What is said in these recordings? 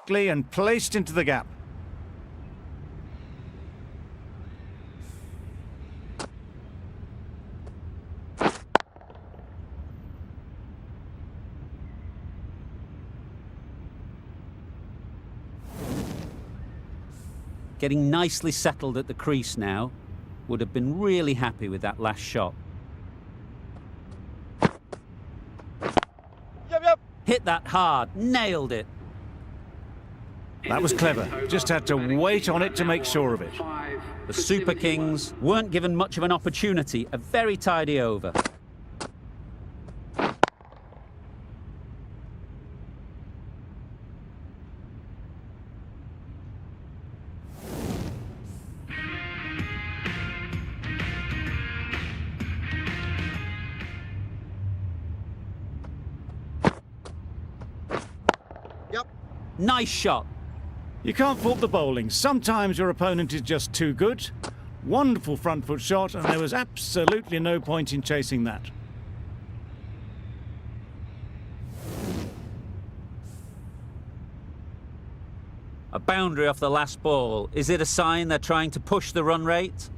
quickly and placed into the gap. Getting nicely settled at the crease now. Would have been really happy with that last shot. Hit that hard, nailed it. That was clever. Just had to wait on it to make sure of it. The Super Kings weren't given much of an opportunity. A very tidy over. Nice shot. You can't fault the bowling. Sometimes your opponent is just too good. Wonderful front foot shot, and there was absolutely no point in chasing that. A boundary off the last ball. Is it a sign they're trying to push the run rate?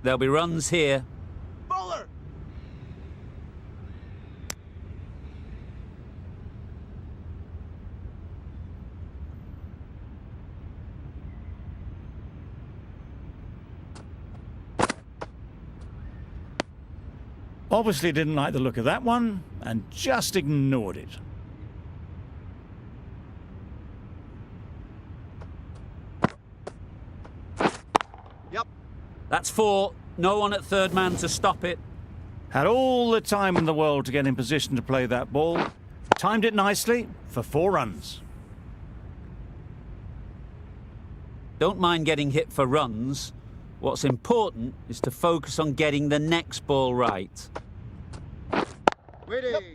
There'll be runs here. Bowler. Obviously didn't like the look of that one and just ignored it. That's 4. No one at third man to stop it. Had all the time in the world to get in position to play that ball. Timed it nicely for 4 runs. Don't mind getting hit for runs. What's important is to focus on getting the next ball right.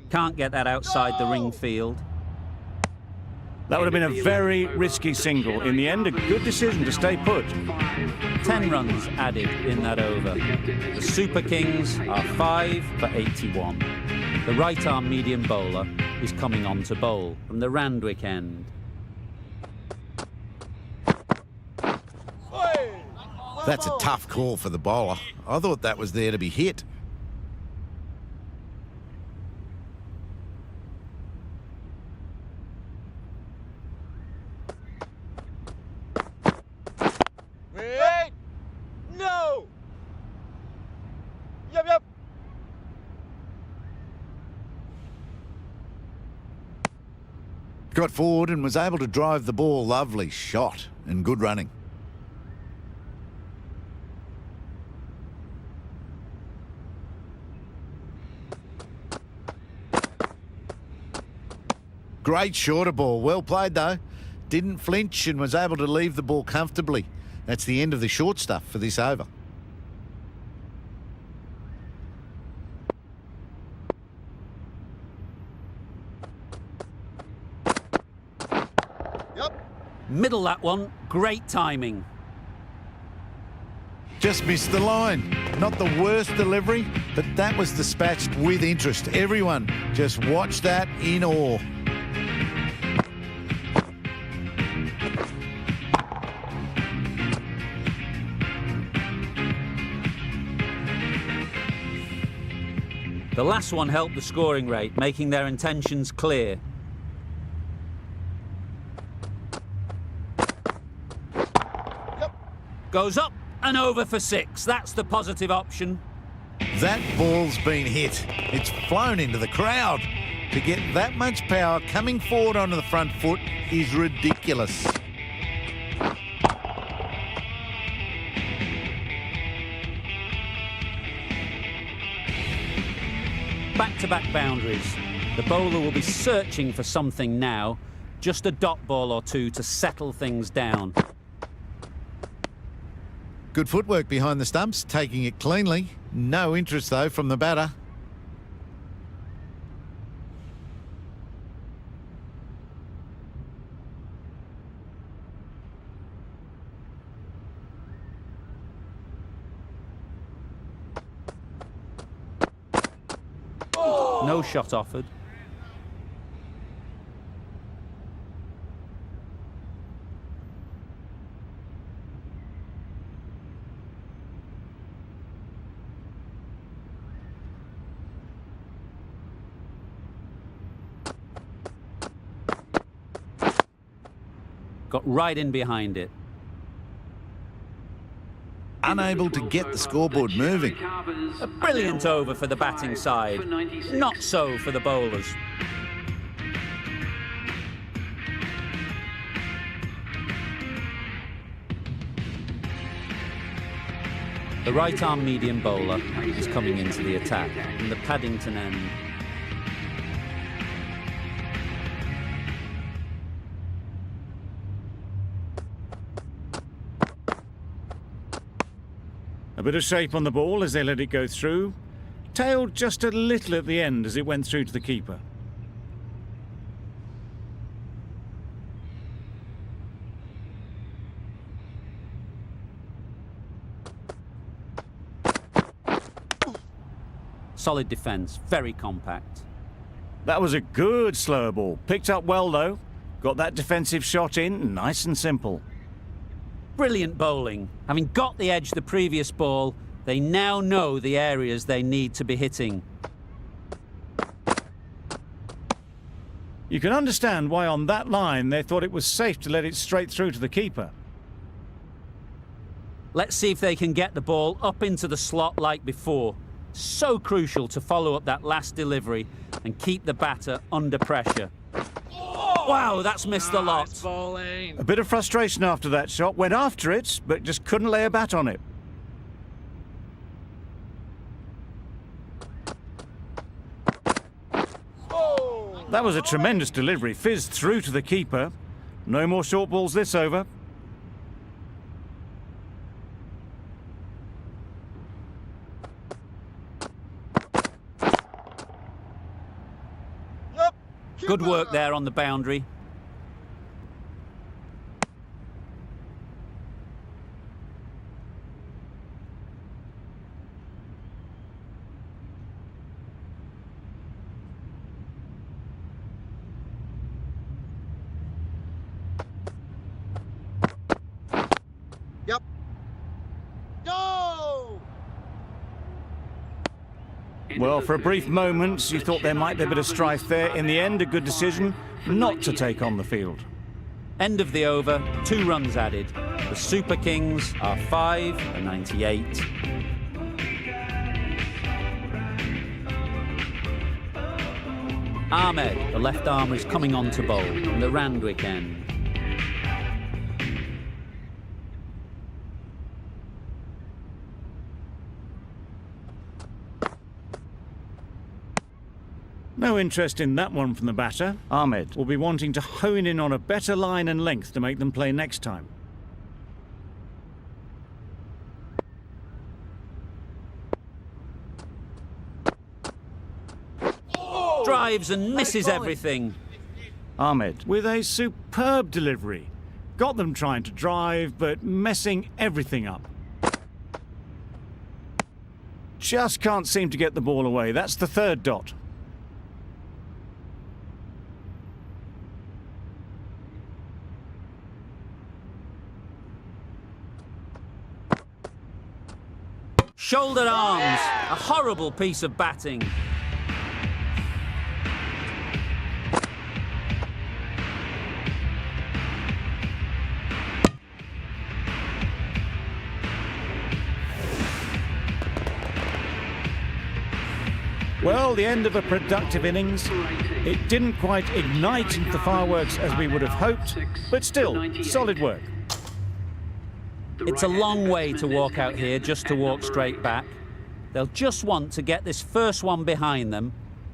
Can't get that outside the ring field. That would have been a very risky single. In the end, a good decision to stay put. 10 runs added in that over. The Super Kings are 5 for 81. The right-arm medium bowler is coming on to bowl from the Randwick end. That's a tough call for the bowler. I thought that was there to be hit. Got forward and was able to drive the ball. Lovely shot and good running. Great shorter ball. Well played, though. Didn't flinch and was able to leave the ball comfortably. That's the end of the short stuff for this over. Middle that one. Great timing. Just missed the line. Not the worst delivery, but that was dispatched with interest. Everyone just watched that in awe. The last one helped the scoring rate, making their intentions clear. Goes up and over for 6. That's the positive option. That ball's been hit. It's flown into the crowd. To get that much power coming forward onto the front foot is ridiculous. Back-to-back boundaries. The bowler will be searching for something now. Just a dot ball or two to settle things down. Good footwork behind the stumps, taking it cleanly. No interest, though, from the batter. No shot offered. Got right in behind it. Unable to get the scoreboard moving. A brilliant over for the batting side. Not so for the bowlers. The right-arm medium bowler is coming into the attack from the Paddington end. A bit of shape on the ball as they let it go through. Tailed just a little at the end as it went through to the keeper. Solid defence, very compact. That was a good slower ball. Picked up well though. Got that defensive shot in, nice and simple. Brilliant bowling. Having got the edge the previous ball, they now know the areas they need to be hitting. You can understand why on that line they thought it was safe to let it straight through to the keeper. Let's see if they can get the ball up into the slot like before. So crucial to follow up that last delivery and keep the batter under pressure. Wow, that's missed the lot. A bit of frustration after that shot. Went after it, but just couldn't lay a bat on it. That was a tremendous delivery. Fizzed through to the keeper. No more short balls this over. Good work there on the boundary. Yep. Go! Well, for a brief moment, you thought there might be a bit of strife there. In the end, a good decision not to take on the field. End of the over, 2 runs added. The Super Kings are 5 for 98. Ahmed, the left armer, is coming on to bowl from the Randwick end. No interest in that one from the batter. Ahmed will be wanting to hone in on a better line and length to make them play next time. Drives and misses everything. Ahmed with a superb delivery. Got them trying to drive, but messing everything up. Just can't seem to get the ball away. That's the 3rd dot. Shoulder arms, a horrible piece of batting. Well, the end of a productive innings. It didn't quite ignite the fireworks as we would have hoped, but still, solid work. It's a long way to walk out here just to walk straight back. They'll just want to get this first one behind them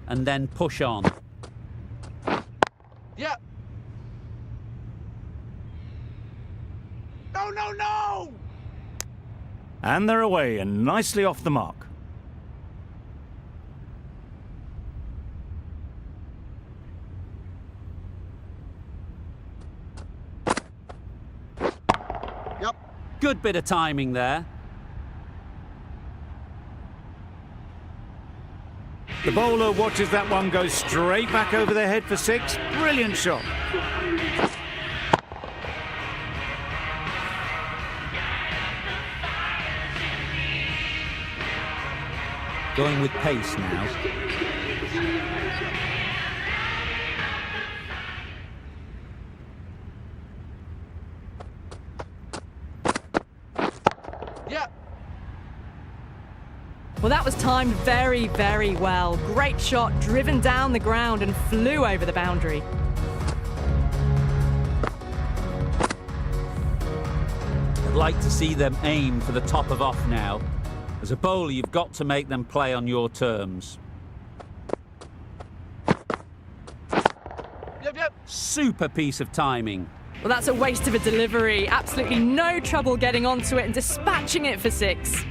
and then push on. Yeah. No, no, no! And they're away and nicely off the mark. Yep. Good bit of timing there. The bowler watches that one go straight back over their head for 6. Brilliant shot. Going with pace now. Yep. Well, that was timed very, very well. Great shot, driven down the ground and flew over the boundary. I'd like to see them aim for the top of off now. As a bowler, you've got to make them play on your terms. Yep. Super piece of timing. Well, that's a waste of a delivery. Absolutely no trouble getting onto it and dispatching it for 6.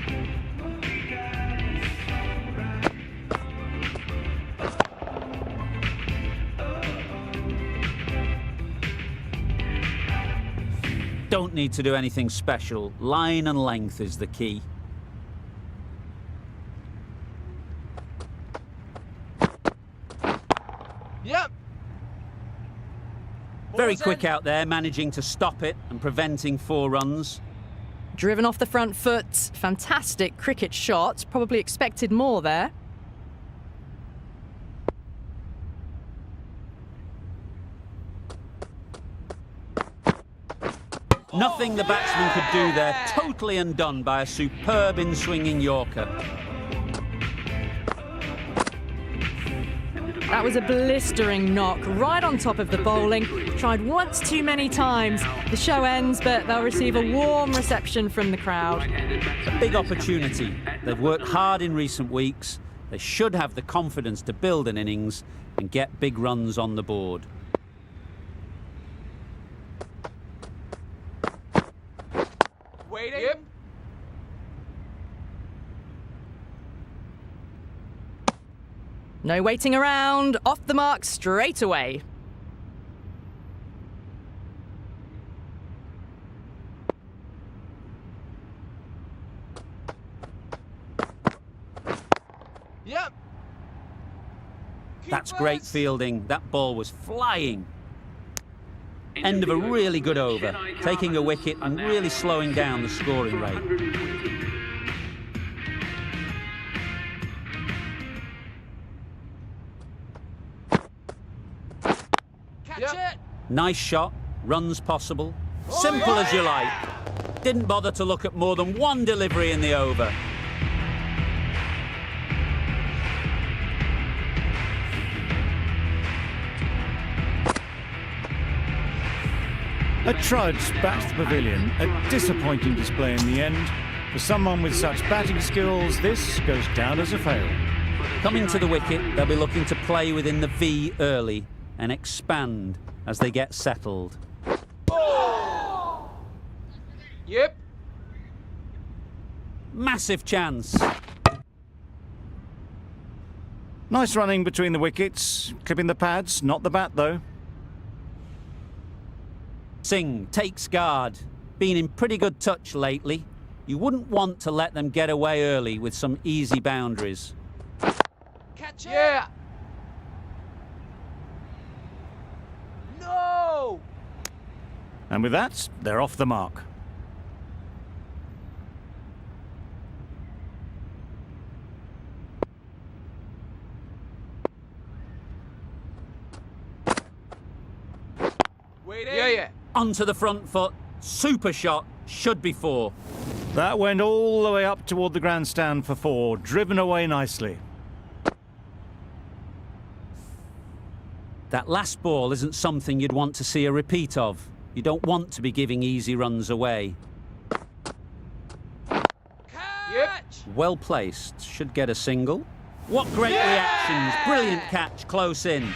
Don't need to do anything special. Line and length is the key. Yep. Very quick out there, managing to stop it and preventing 4 runs. Driven off the front foot. Fantastic cricket shot. Probably expected more there. Nothing the batsman could do there, totally undone by a superb in-swinging Yorker. That was a blistering knock right on top of the bowling. Tried once too many times. The show ends, but they'll receive a warm reception from the crowd. A big opportunity. They've worked hard in recent weeks. They should have the confidence to build an innings and get big runs on the board. Waiting. Yep. No waiting around. Off the mark straight away. Yep. That's great fielding. That ball was flying. End of a really good over, taking a wicket and really slowing down the scoring rate. Catch it. Nice shot, runs possible. Simple as you like. Didn't bother to look at more than one delivery in the over. A trudge back to the pavilion. A disappointing display in the end. For someone with such batting skills, this goes down as a fail. Coming to the wicket, they'll be looking to play within the V early and expand as they get settled. Yep. Massive chance. Nice running between the wickets. Clipping the pads, not the bat though. Singh takes guard. Been in pretty good touch lately. You wouldn't want to let them get away early with some easy boundaries. Catch it. Yeah. No. And with that, they're off the mark. Waiting. Yeah. Onto the front foot. Super shot. Should be 4. That went all the way up toward the grandstand for 4, driven away nicely. That last ball isn't something you'd want to see a repeat of. You don't want to be giving easy runs away. Catch. Well placed. Should get a single. What great reactions. Brilliant catch close in.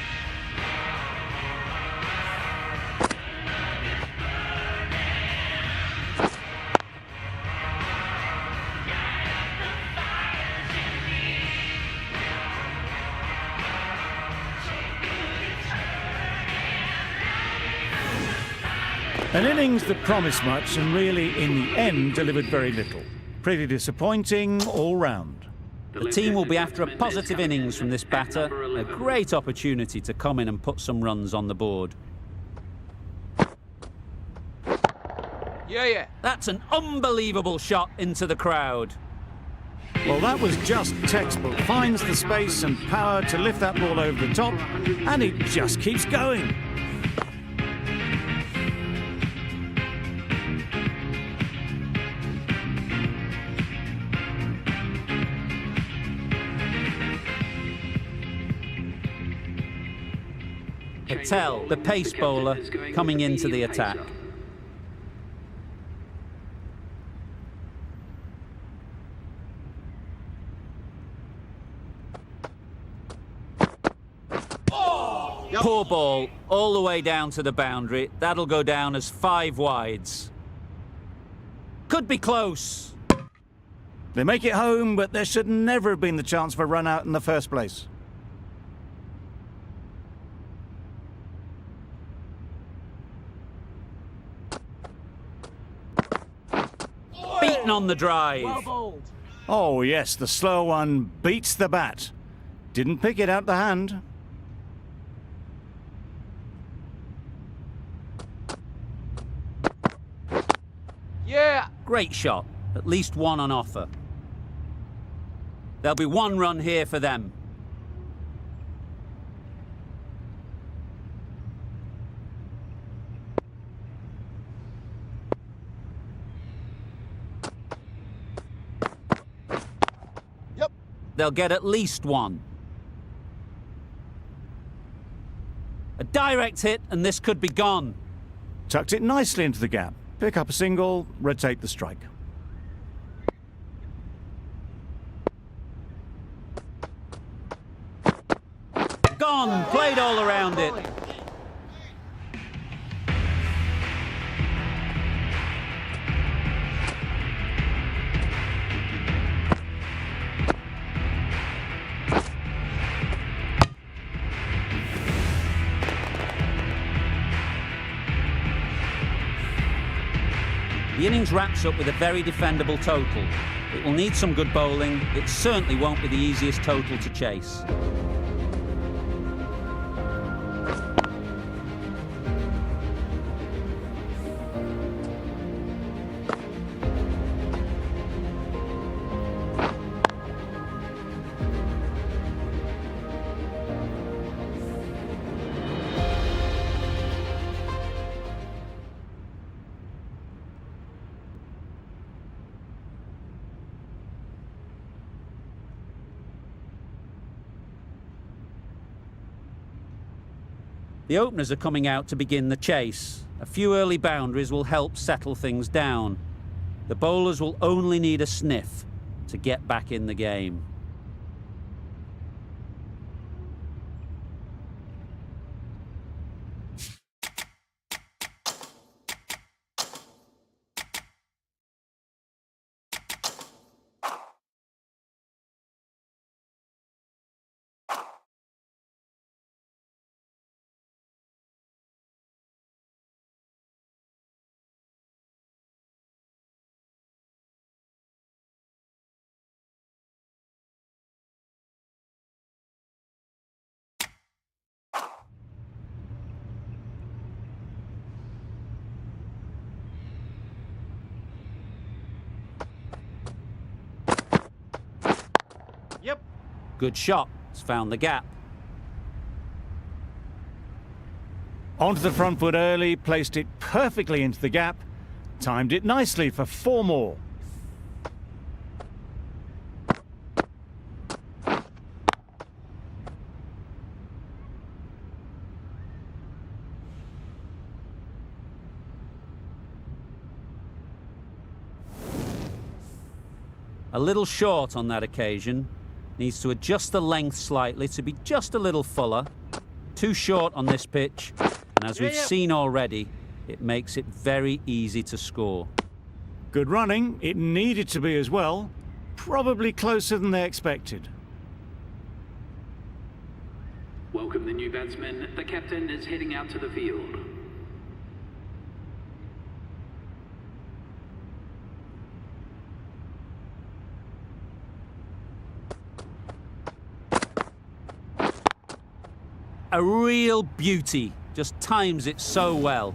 An innings that promised much and really, in the end, delivered very little. Pretty disappointing all round. The team will be after a positive innings from this batter. A great opportunity to come in and put some runs on the board. Yeah. That's an unbelievable shot into the crowd. Well, that was just textbook. Finds the space and power to lift that ball over the top, and it just keeps going. Patel, the pace bowler, coming into the attack. Poor ball, all the way down to the boundary. That'll go down as 5 wides. Could be close. They make it home, but there should never have been the chance for a run out in the first place. Beaten on the drive. Oh yes, the slow one beats the bat. Didn't pick it out the hand. Yeah. Great shot. At least one on offer. There'll be 1 run here for them. Yep. They'll get at least 1. A direct hit, and this could be gone. Tucked it nicely into the gap. Pick up a single, rotate the strike. Gone, played all around it. The innings wraps up with a very defendable total. It will need some good bowling. It certainly won't be the easiest total to chase. The openers are coming out to begin the chase. A few early boundaries will help settle things down. The bowlers will only need a sniff to get back in the game. Yep. Good shot. It's found the gap. Onto the front foot early, placed it perfectly into the gap. Timed it nicely for 4 more. A little short on that occasion. Needs to adjust the length slightly to be just a little fuller. Too short on this pitch. And as we've seen already, it makes it very easy to score. Good running. It needed to be as well. Probably closer than they expected. Welcome the new batsman. The captain is heading out to the field. A real beauty. Just times it so well.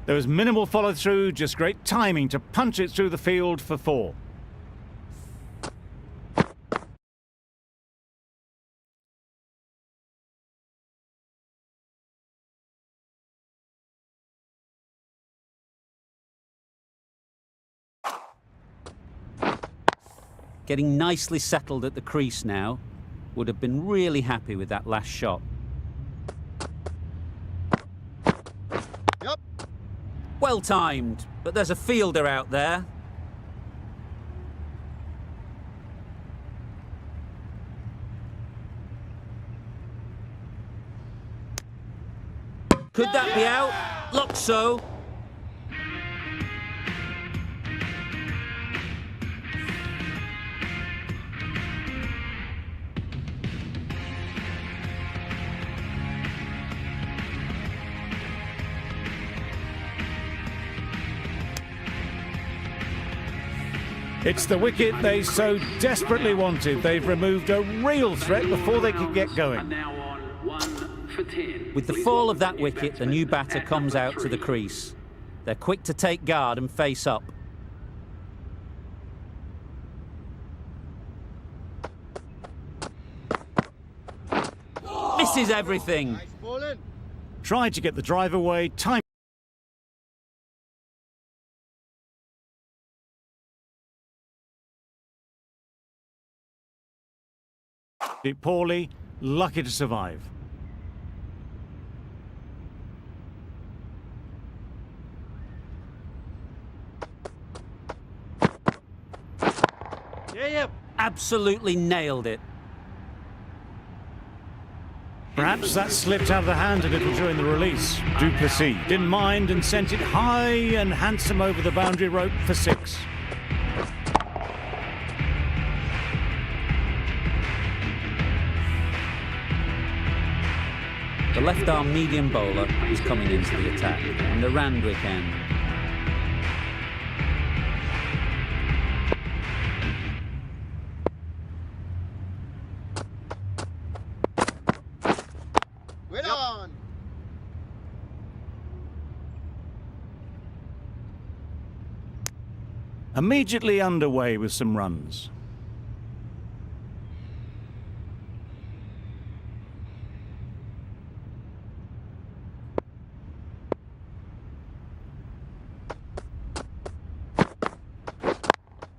There was minimal follow-through, just great timing to punch it through the field for 4. Getting nicely settled at the crease now. Would have been really happy with that last shot. Yep. Well timed, but there's a fielder out there. Could that be out? Looks so. It's the wicket they so desperately wanted. They've removed a real threat before they could get going. With the fall of that wicket, the new batter comes out to the crease. They're quick to take guard and face up. Misses everything. Nice bowling. Tried to get the drive away, time it poorly, lucky to survive. Yeah. Absolutely nailed it. Perhaps that slipped out of the hand a little during the release. Duplessis didn't mind and sent it high and handsome over the boundary rope for 6. The left-arm medium bowler is coming into the attack on the Randwick end. Well on. Immediately underway with some runs.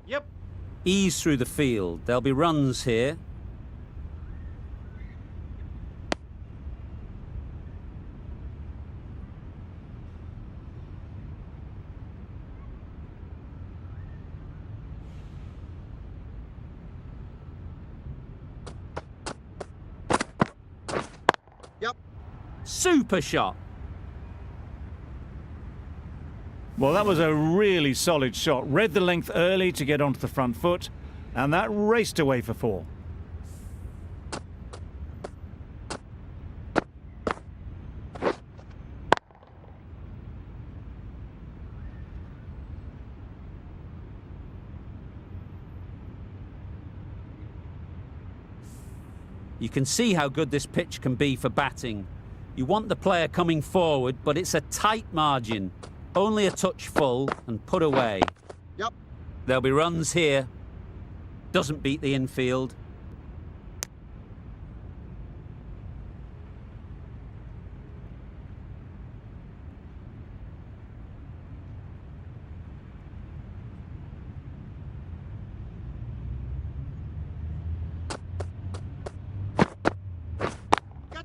Yep. Ease through the field. There'll be runs here. Yep. Super shot. Well, that was a really solid shot. Read the length early to get onto the front foot, and that raced away for 4. You can see how good this pitch can be for batting. You want the player coming forward, but it's a tight margin. Only a touch full and put away. Yep. There'll be runs here. Doesn't beat the infield.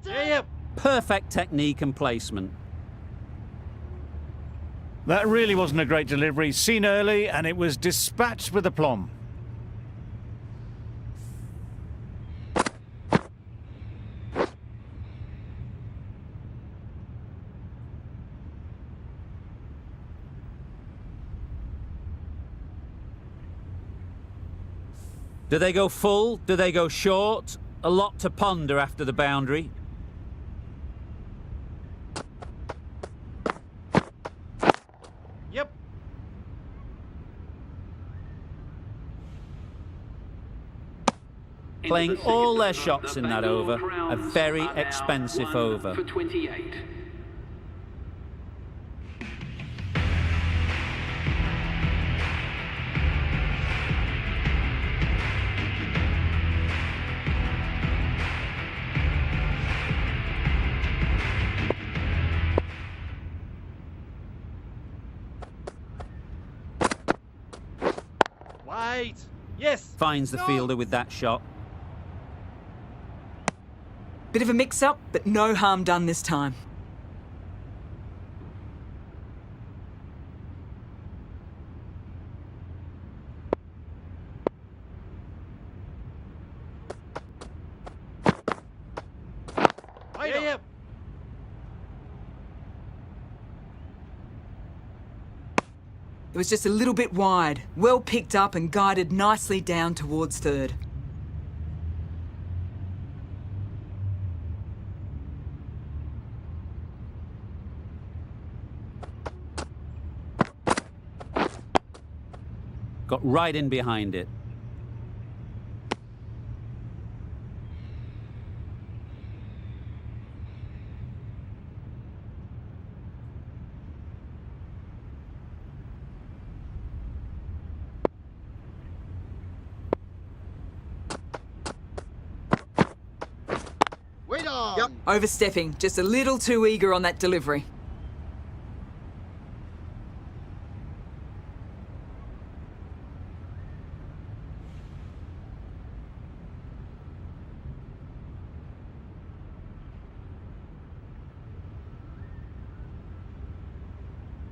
Yeah. Perfect technique and placement. That really wasn't a great delivery. Seen early, and it was dispatched with aplomb. Do they go full? Do they go short? A lot to ponder after the boundary. Yep. playing all their shots in that over. A very expensive over. For 28. Wait. Yes. Finds the fielder with that shot. Bit of a mix-up, but no harm done this time. Yep. It was just a little bit wide, well picked up and guided nicely down towards third. Got right in behind it. Wait on. Yep. Overstepping, just a little too eager on that delivery.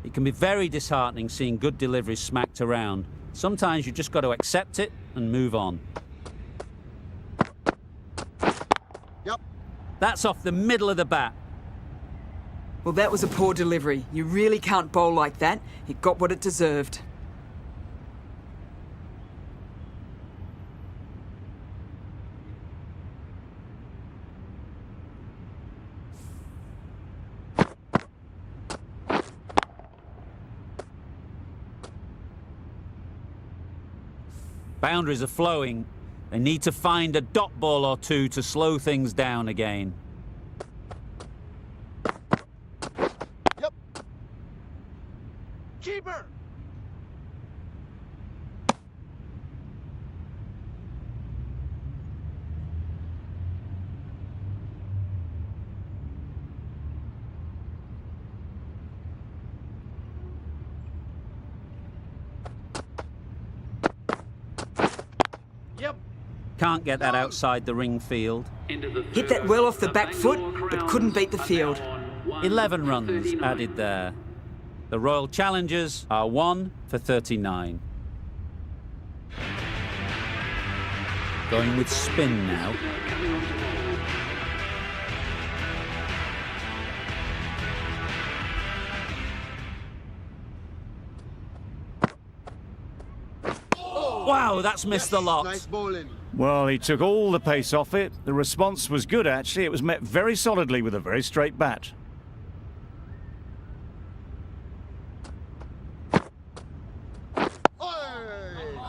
It can be very disheartening seeing good deliveries smacked around. Sometimes you just got to accept it and move on. Yep. That's off the middle of the bat. Well, that was a poor delivery. You really can't bowl like that. It got what it deserved. Boundaries are flowing. They need to find a dot ball or two to slow things down again. Yep. Keeper. Yep. Can't get that outside the ring field. Hit that well off the back foot, but couldn't beat the field. 11 runs added there. The Royal Challengers are 1 for 39. Going with spin now. Wow, that's missed the lot. Nice bowling. Well, he took all the pace off it. The response was good, actually. It was met very solidly with a very straight bat.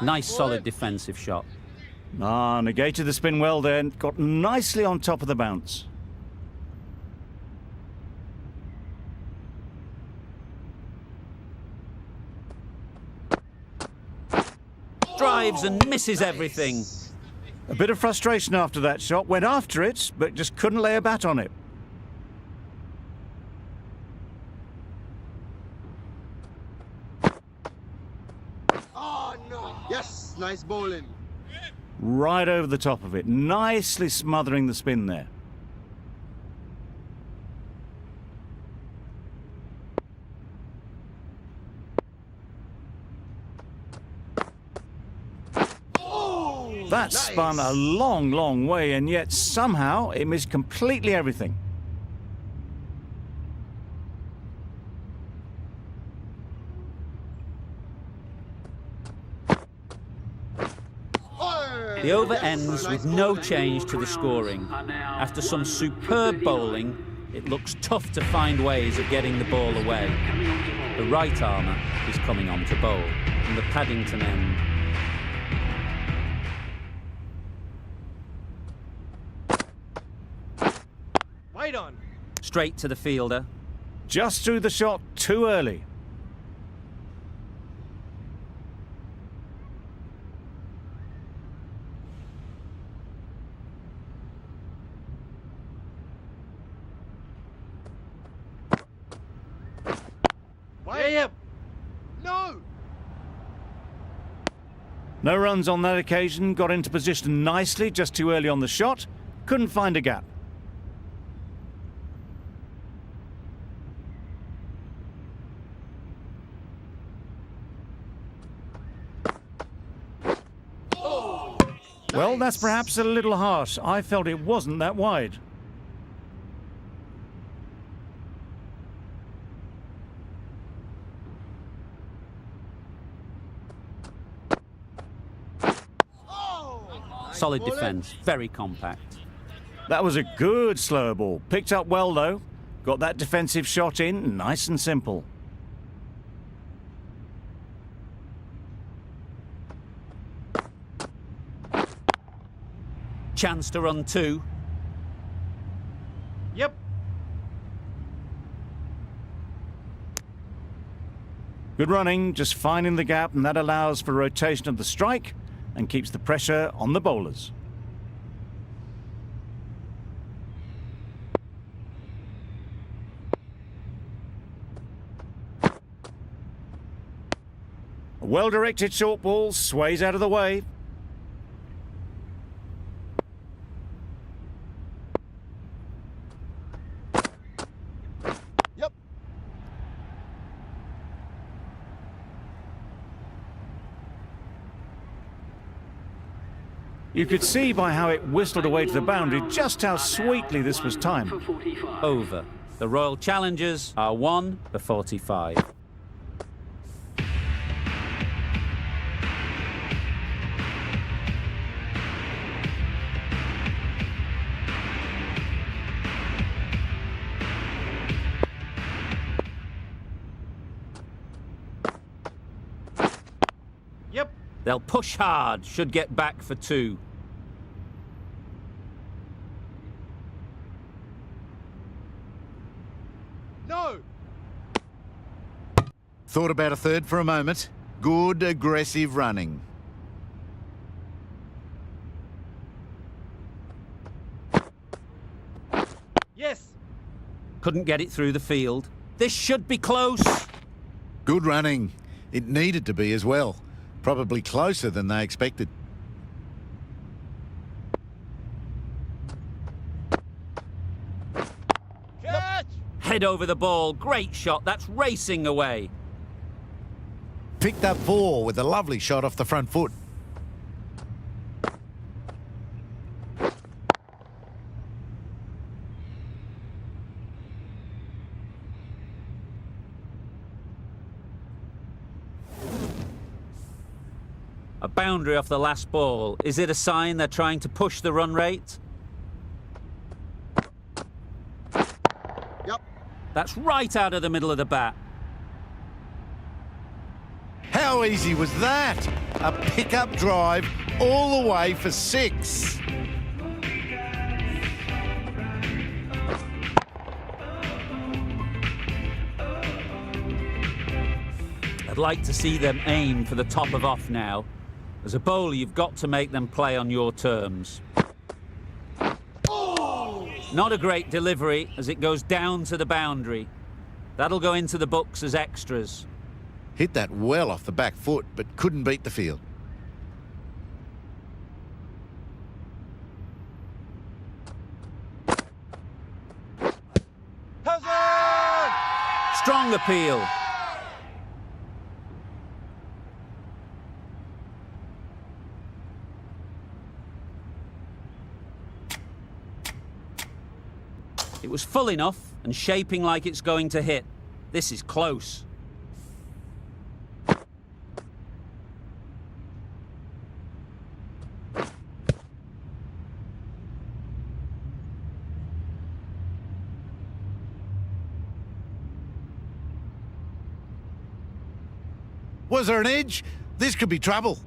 Nice solid defensive shot. Negated the spin well there. Got nicely on top of the bounce. Drives and misses everything. A bit of frustration after that shot. Went after it, but just couldn't lay a bat on it. Oh no. Yes, nice bowling. Right over the top of it. Nicely smothering the spin there. That spun a long, long way, and yet somehow it missed completely everything. The over ends with no change to the scoring. After some superb bowling, it looks tough to find ways of getting the ball away. The right armour is coming on to bowl from the Paddington end. straight to the fielder. Just threw the shot too early. Yep. No. No runs on that occasion, got into position nicely, just too early on the shot. Couldn't find a gap. Well, that's perhaps a little harsh. I felt it wasn't that wide. Solid defence, very compact. That was a good slow ball. Picked up well, though. Got that defensive shot in, nice and simple. Chance to run two. Yep. Good running, just finding the gap, and that allows for rotation of the strike and keeps the pressure on the bowlers. A well-directed short ball sways out of the way. Yep. You could see by how it whistled away to the boundary just how sweetly this was timed. Over. The Royal Challengers are 1 for 45. Yep. They'll push hard, should get back for 2. No. Thought about a third for a moment. Good aggressive running. Yes. Couldn't get it through the field. This should be close. Good running. It needed to be as well. Probably closer than they expected. Catch. Head over the ball. Great shot. That's racing away. Picked up 4 with a lovely shot off the front foot. A boundary off the last ball. Is it a sign they're trying to push the run rate? Yep. That's right out of the middle of the bat. How easy was that? A pickup drive all the way for 6. I'd like to see them aim for the top of off now. As a bowler, you've got to make them play on your terms. Not a great delivery as it goes down to the boundary. That'll go into the books as extras. Hit that well off the back foot, but couldn't beat the field. Hazard. Strong appeal. It was full enough and shaping like it's going to hit. This is close. Was there an edge? This could be trouble.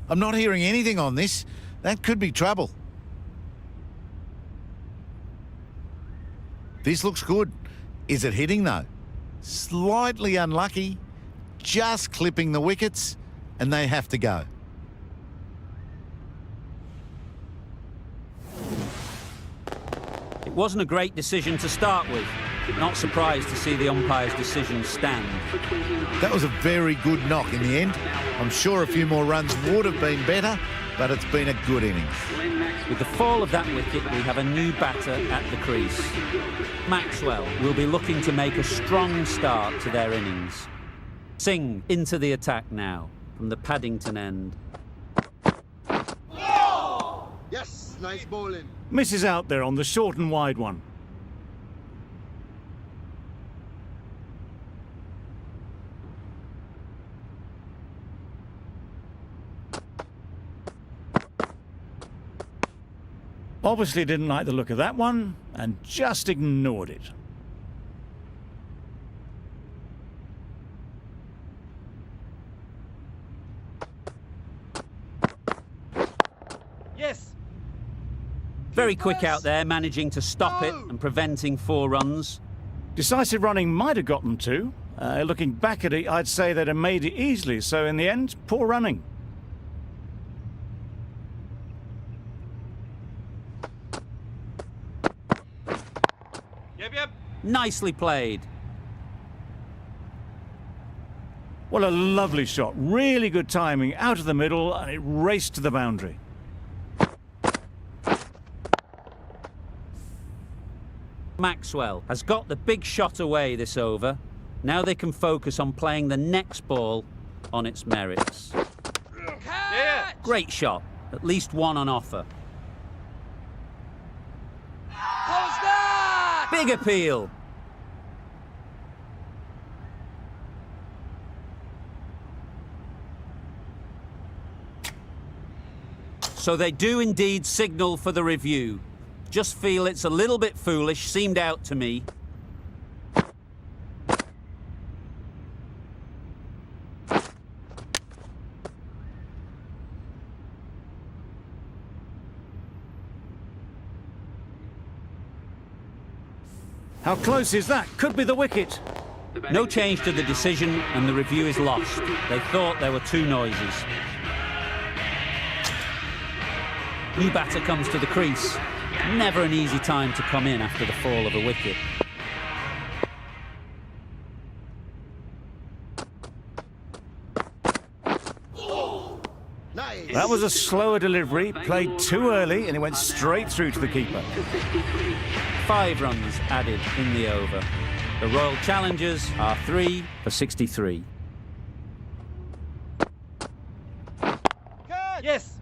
I'm not hearing anything on this. That could be trouble. This looks good. Is it hitting though? Slightly unlucky. Just clipping the wickets, and they have to go. It wasn't a great decision to start with. Not surprised to see the umpire's decision stand. That was a very good knock in the end. I'm sure a few more runs would have been better, but it's been a good innings. With the fall of that wicket, we have a new batter at the crease. Maxwell will be looking to make a strong start to their innings. Singh into the attack now from the Paddington end. Yes, nice bowling. Misses out there on the short and wide one. Obviously didn't like the look of that one and just ignored it. Yes. Very quick out there, managing to stop it and preventing 4 runs. Decisive running might have got them two. Looking back at it, I'd say they'd have made it easily. So in the end, poor running. Yep. Nicely played. What a lovely shot. Really good timing out of the middle, and it raced to the boundary. Maxwell has got the big shot away this over. Now they can focus on playing the next ball on its merits. Yeah. Great shot. At least one on offer. How's that? Big appeal. So they do indeed signal for the review. Just feel it's a little bit foolish, seemed out to me. How close is that? Could be the wicket. No change to the decision and the review is lost. They thought there were 2 noises. New batter comes to the crease. Never an easy time to come in after the fall of a wicket. Nice. That was a slower delivery, played too early, and it went straight through to the keeper. 5 runs added in the over. The Royal Challengers are 3 for 63. Yes.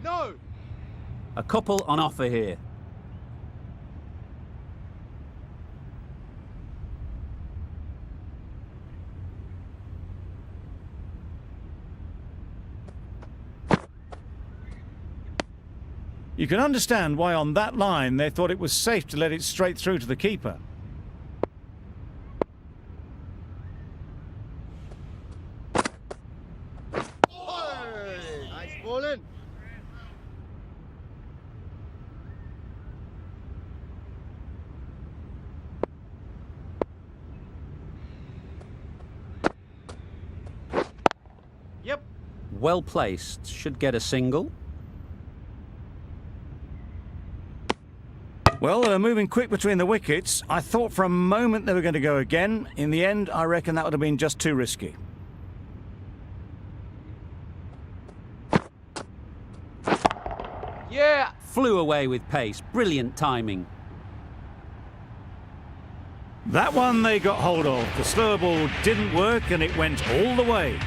No. A couple on offer here. You can understand why on that line they thought it was safe to let it straight through to the keeper. Nice bowling. Yep. Well placed. Should get a single. Well, they're moving quick between the wickets. I thought for a moment they were going to go again. In the end, I reckon that would have been just too risky. Yeah. Flew away with pace. Brilliant timing. That one they got hold of. The slower ball didn't work and it went all the way.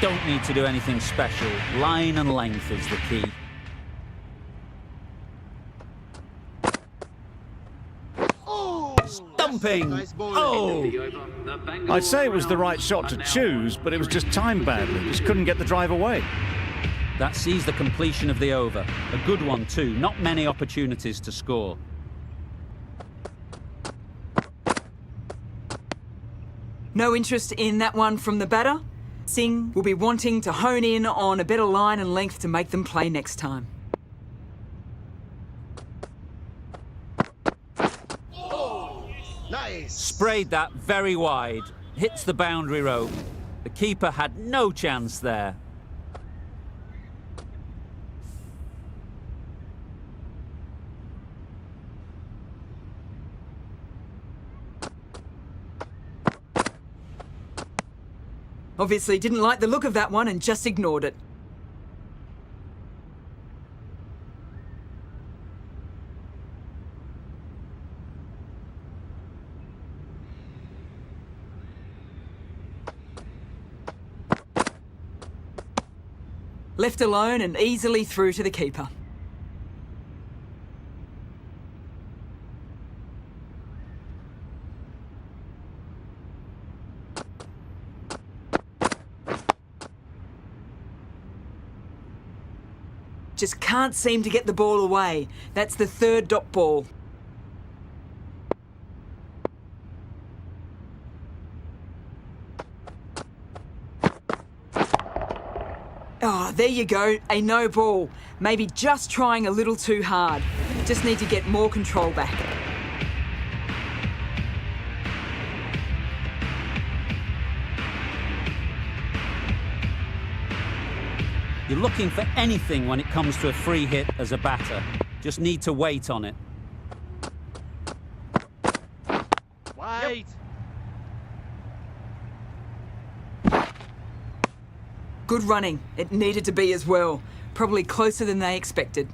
Don't need to do anything special. Line and length is the key. Stumping! Nice bowling. Oh! I'd say it was the right shot to choose, but it was just timed badly. Just couldn't get the drive away. That sees the completion of the over. A good one too. Not many opportunities to score. No interest in that one from the batter. Singh will be wanting to hone in on a better line and length to make them play next time. Nice. Sprayed that very wide. Hits the boundary rope. The keeper had no chance there. Obviously didn't like the look of that one and just ignored it. Left alone and easily through to the keeper. Just can't seem to get the ball away. That's the third dot ball. Oh, there you go, a no ball. Maybe just trying a little too hard. Just need to get more control back. You're looking for anything when it comes to a free hit as a batter. Just need to wait on it. Wait. Good running. It needed to be as well. Probably closer than they expected.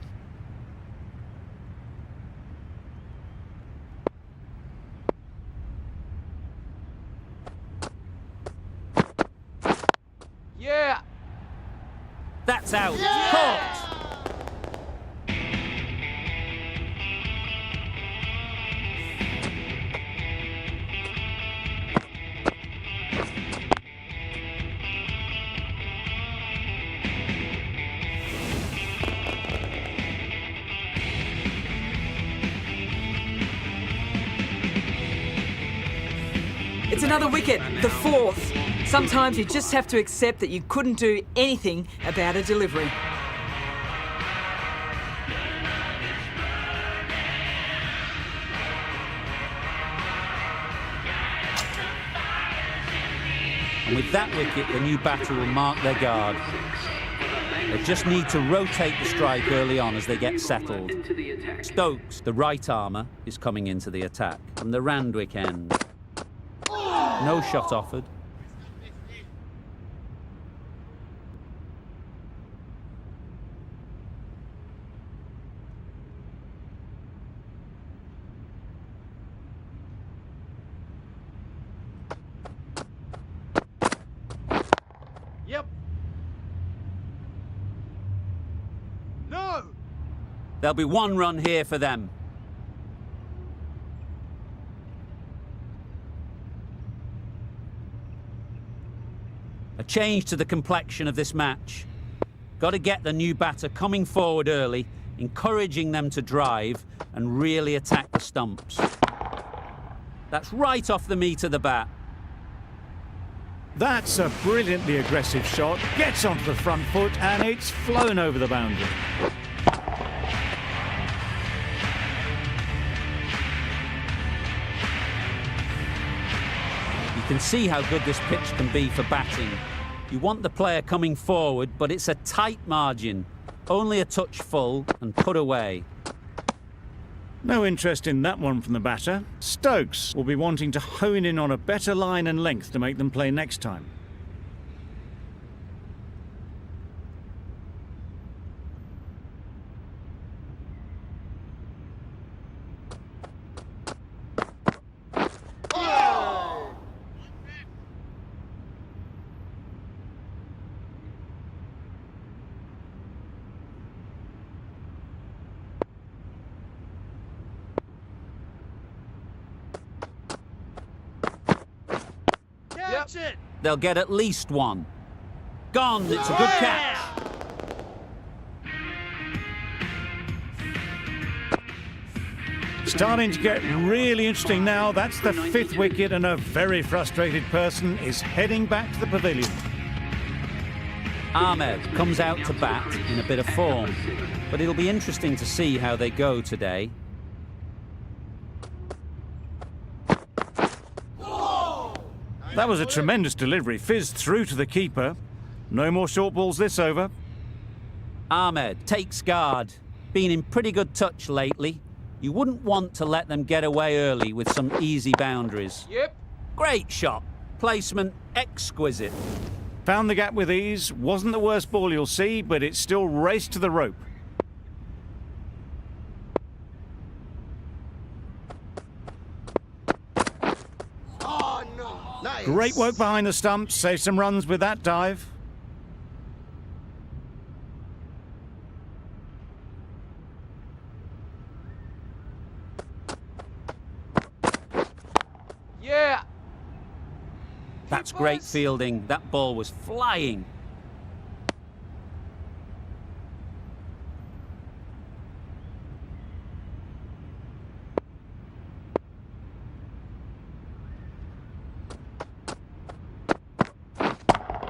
Yeah. That's out. Caught. It's another wicket, the fourth. Sometimes you just have to accept that you couldn't do anything about a delivery. And with that wicket, the new batter will mark their guard. They just need to rotate the strike early on as they get settled. Stokes, the right armour, is coming into the attack from the Randwick end. No shot offered. Yep. No. There'll be one run here for them. A change to the complexion of this match. Got to get the new batter coming forward early, encouraging them to drive and really attack the stumps. That's right off the meat of the bat. That's a brilliantly aggressive shot. Gets onto the front foot and it's flown over the boundary. You can see how good this pitch can be for batting. You want the player coming forward, but it's a tight margin. Only a touch full and put away. No interest in that one from the batter. Stokes will be wanting to hone in on a better line and length to make them play next time. Catch it. They'll get at least one. Gone, it's a good catch. Starting to get really interesting now. That's the 5th wicket, and a very frustrated person is heading back to the pavilion. Ahmed comes out to bat in a bit of form, but it'll be interesting to see how they go today. That was a tremendous delivery, fizzed through to the keeper. No more short balls this over. Ahmed takes guard. Been in pretty good touch lately. You wouldn't want to let them get away early with some easy boundaries. Yep. Great shot. Placement exquisite. Found the gap with ease. Wasn't the worst ball you'll see, but it still raced to the rope. Oh, no. Nice. Great work behind the stumps. Saved some runs with that dive. Yeah. That's great fielding. That ball was flying.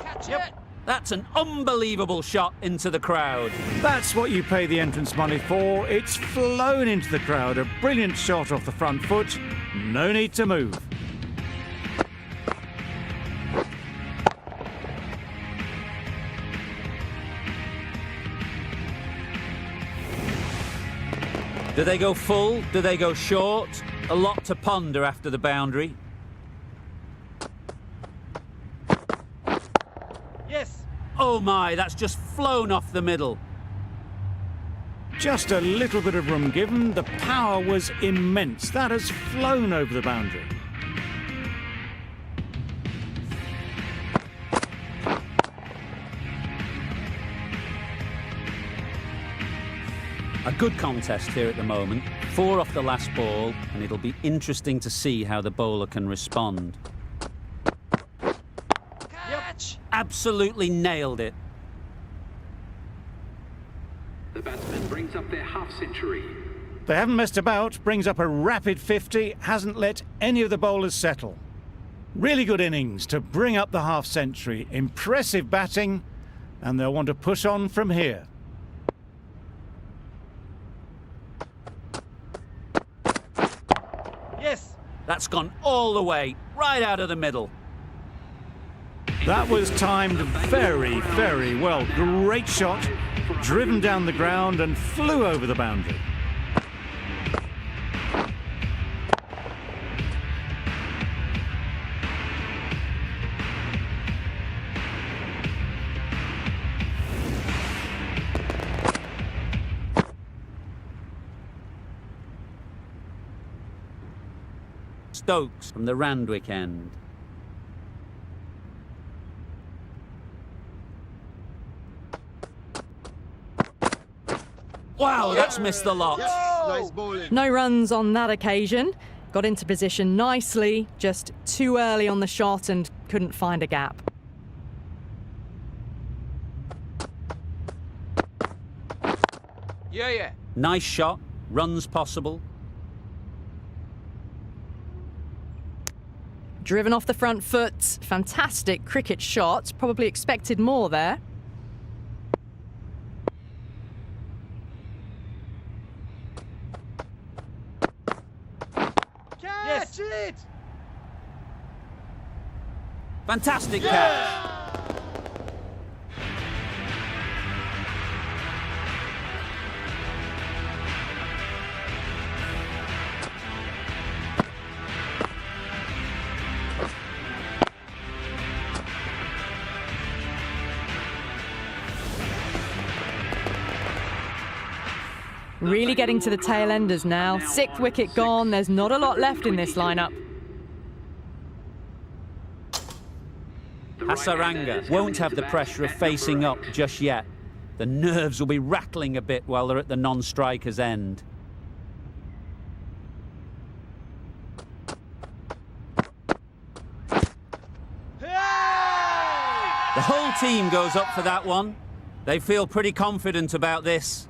Catch it. That's an unbelievable shot into the crowd. That's what you pay the entrance money for. It's flown into the crowd. A brilliant shot off the front foot. No need to move. Do they go full? Do they go short? A lot to ponder after the boundary. Yes. Oh my, that's just flown off the middle. Just a little bit of room given. The power was immense. That has flown over the boundary. A good contest here at the moment. 4 off the last ball, and it'll be interesting to see how the bowler can respond. Catch. Absolutely nailed it. The batsman brings up their half-century. They haven't messed about. Brings up a rapid 50. Hasn't let any of the bowlers settle. Really good innings to bring up the half-century. Impressive batting, and they'll want to push on from here. Yes. That's gone all the way, right out of the middle. That was timed very, very well. Great shot, driven down the ground and flew over the boundary. Stokes from the Randwick end. Wow, that's missed the lot. Nice bowling. No runs on that occasion. Got into position nicely, just too early on the shot and couldn't find a gap. Yeah. Nice shot, runs possible. Driven off the front foot, fantastic cricket shot. Probably expected more there. Catch it. Fantastic catch. Really getting to the tail enders now. 6th wicket gone. There's not a lot left in this lineup. Hasaranga won't have the pressure of facing up just yet. The nerves will be rattling a bit while they're at the non-striker's end. The whole team goes up for that one. They feel pretty confident about this.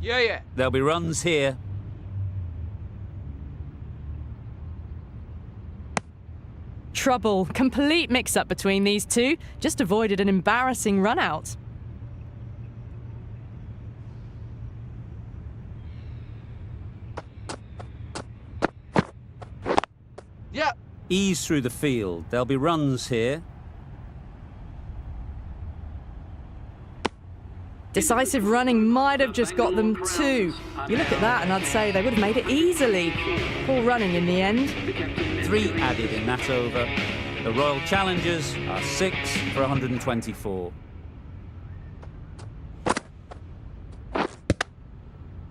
Yeah. There'll be runs here. Trouble. Complete mix-up between these two. Just avoided an embarrassing run-out. Yeah. Ease through the field. There'll be runs here. Decisive running might have just got them 2. You look at that and I'd say they would have made it easily. Poor running in the end. 3 added in that over. The Royal Challengers are 6 for 124.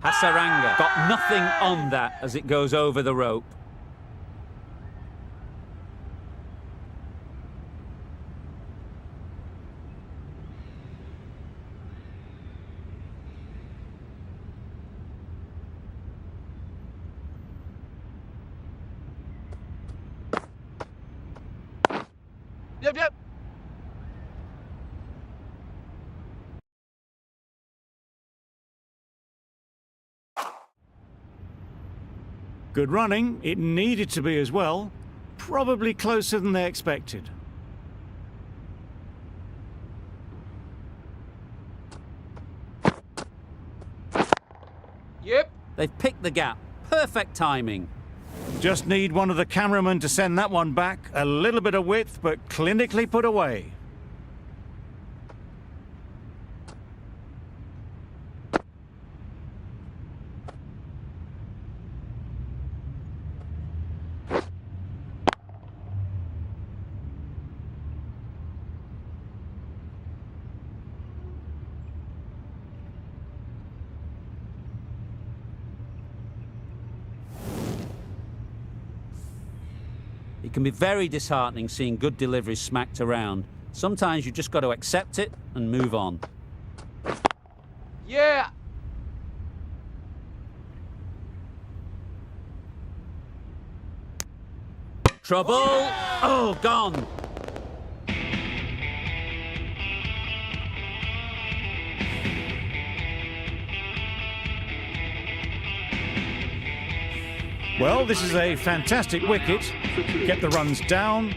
Hasaranga got nothing on that as it goes over the rope. Yep. Good running. It needed to be as well. Probably closer than they expected. Yep. They've picked the gap. Perfect timing. Just need one of the cameramen to send that one back. A little bit of width, but clinically put away. It can be very disheartening seeing good deliveries smacked around. Sometimes you just got to accept it and move on. Yeah. Trouble! Oh, gone! Well, this is a fantastic wicket. Kept the runs down.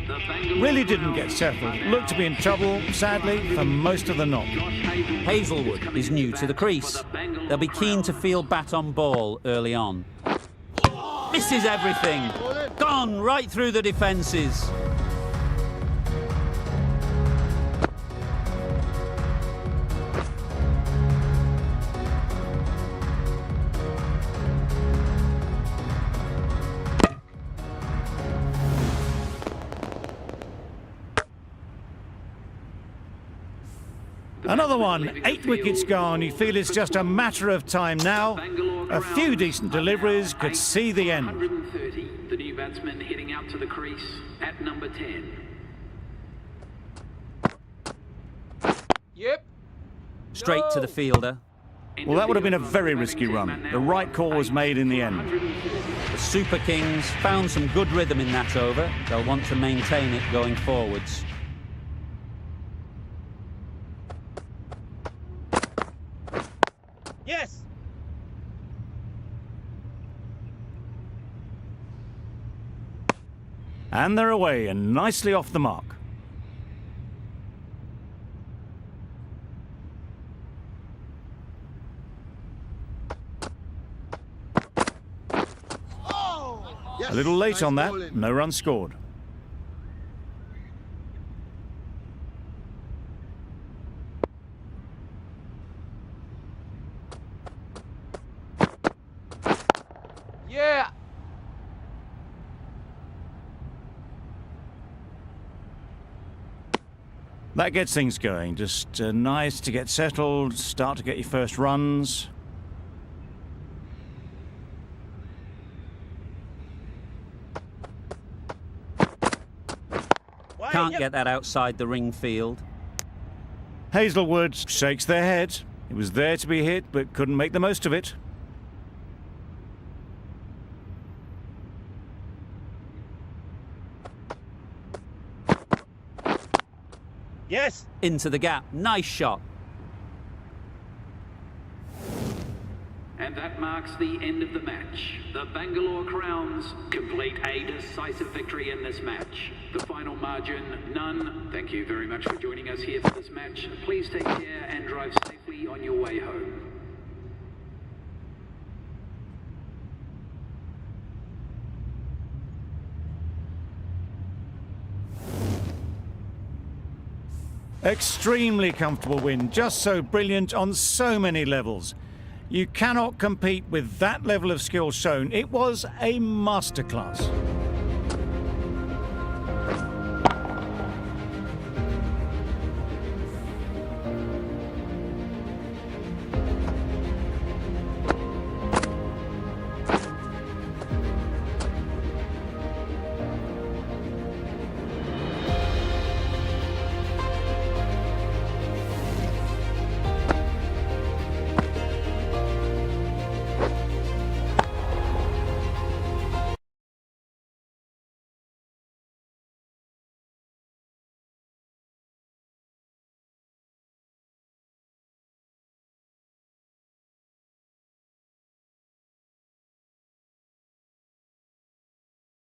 Really didn't get settled. Looked to be in trouble, sadly, for most of the knock. Hazelwood is new to the crease. They'll be keen to field bat on ball early on. Misses everything. Gone right through the defences. Another one, 8 wickets gone. You feel it's just a matter of time now. A few decent deliveries could see the end. 130. The new batsman heading out to the crease at number 10. Yep. Straight to the fielder. Well, that would have been a very risky run. The right call was made in the end. The Super Kings found some good rhythm in that over. They'll want to maintain it going forwards. Yes. And they're away and nicely off the mark. A little late on that, no run scored. Yeah. That gets things going. Just nice to get settled, start to get your first runs. Can't get that outside the ring field. Hazelwood shakes their head. It was there to be hit, but couldn't make the most of it. Yes. Into the gap. Nice shot. marks the end of the match. The Bangalore Crowns complete a decisive victory in this match. The final margin, none. Thank you very much for joining us here for this match. Please take care and drive safely on your way home. Extremely comfortable win, just so brilliant on so many levels. You cannot compete with that level of skill shown. It was a masterclass.